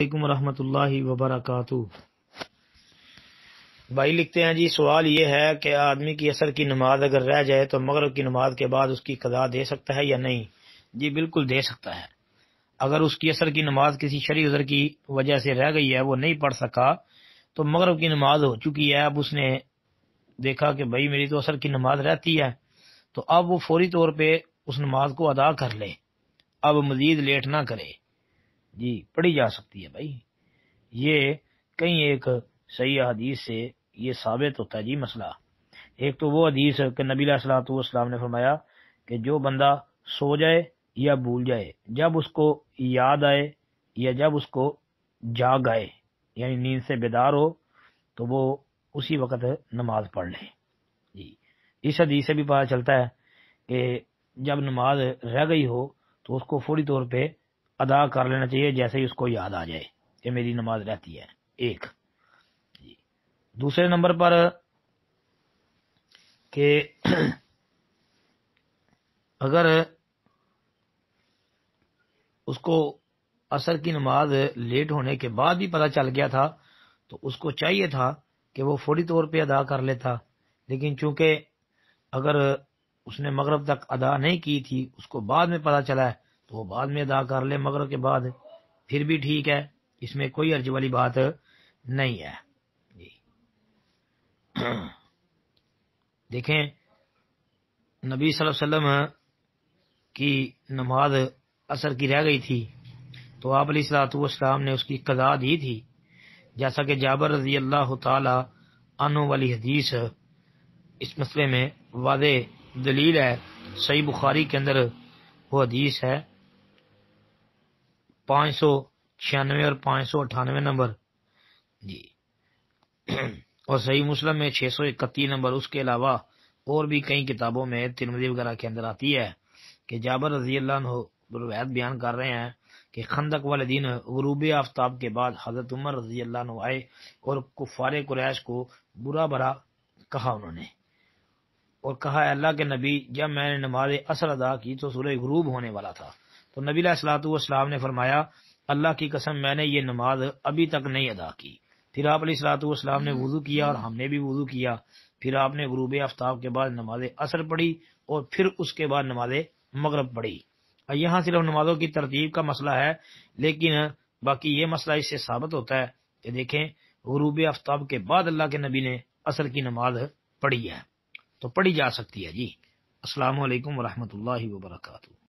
علیکم ورحمۃ اللہ وبرکاتہ۔ بھائی لکھتے ہیں جی، سوال یہ ہے کہ آدمی کی عصر کی نماز اگر رہ جائے تو مغرب کی نماز کے بعد اس کی قضا دے سکتا ہے یا نہیں؟ جی بالکل دے سکتا ہے۔ اگر اس کی عصر کی نماز کسی شرعی عذر کی وجہ سے رہ گئی ہے، وہ نہیں پڑھ سکا، تو مغرب کی نماز ہو چکی ہے، اب اس نے دیکھا کہ بھائی میری تو عصر کی نماز رہتی ہے، تو اب وہ فوری طور پہ اس نماز کو ادا کر لے، اب مزید لیٹ نہ کرے، جی پڑھی جا سکتی ہے بھائی۔ یہ کہیں ایک صحیح حدیث سے یہ ثابت ہوتا ہے جی مسئلہ۔ ایک تو وہ حدیث کہ نبی علیہ الصلوۃ والسلام نے فرمایا کہ جو بندہ سو جائے یا بھول جائے، جب اس کو یاد آئے یا جب اس کو جاگ آئے، یعنی نیند سے بیدار ہو، تو وہ اسی وقت نماز پڑھ لے۔ جی اس حدیث سے بھی پتہ چلتا ہے کہ جب نماز رہ گئی ہو تو اس کو فوری طور پہ ادا کر لینا چاہیے، جیسے ہی اس کو یاد آ جائے کہ میری نماز رہتی ہے۔ ایک جی دوسرے نمبر پر کہ اگر اس کو عصر کی نماز لیٹ ہونے کے بعد بھی پتہ چل گیا تھا تو اس کو چاہیے تھا کہ وہ فوری طور پہ ادا کر لیتا، لیکن چونکہ اگر اس نے مغرب تک ادا نہیں کی تھی، اس کو بعد میں پتہ چلا ہے تو وہ بعد میں ادا کر لے مغرب کے بعد، پھر بھی ٹھیک ہے، اس میں کوئی حرج والی بات نہیں ہے۔ جی دیکھیں نبی صلی اللہ علیہ وسلم کی نماز عصر کی رہ گئی تھی تو آپ علیہ الصلوۃ والسلام نے اس کی قضا دی تھی، جیسا کہ جابر رضی اللہ تعالی عنہ والی حدیث اس مسئلے میں واضح دلیل ہے۔ صحیح بخاری کے اندر وہ حدیث ہے 596 اور 598 نمبر، جی اور صحیح مسلم میں 631 نمبر۔ اس کے علاوہ اور بھی کئی کتابوں میں ترمذی وغیرہ کے اندر آتی ہے کہ جابر رضی اللہ عنہ روایت بیان کر رہے ہیں کہ خندق والے دن غروب آفتاب کے بعد حضرت عمر رضی اللہ عنہ آئے اور کفار قریش کو برا بھلا کہا انہوں نے، اور کہا اے اللہ کے نبی، جب میں نے نماز عصر ادا کی تو سورج غروب ہونے والا تھا، تو نبی علیہ الصلوۃ والسلام نے فرمایا اللہ کی قسم میں نے یہ نماز ابھی تک نہیں ادا کی۔ پھر آپ علیہ الصلوۃ والسلام نے وضو کیا اور ہم نے بھی وضو کیا، پھر آپ نے غروب آفتاب کے بعد نماز عصر پڑھی اور پھر اس کے بعد نماز مغرب پڑھی۔ یہاں صرف نمازوں کی ترتیب کا مسئلہ ہے، لیکن باقی یہ مسئلہ اس سے ثابت ہوتا ہے کہ دیکھیں غروب آفتاب کے بعد اللہ کے نبی نے عصر کی نماز پڑھی ہے، تو پڑھی جا سکتی ہے جی۔ السلام علیکم ورحمۃ اللہ وبرکاتہ۔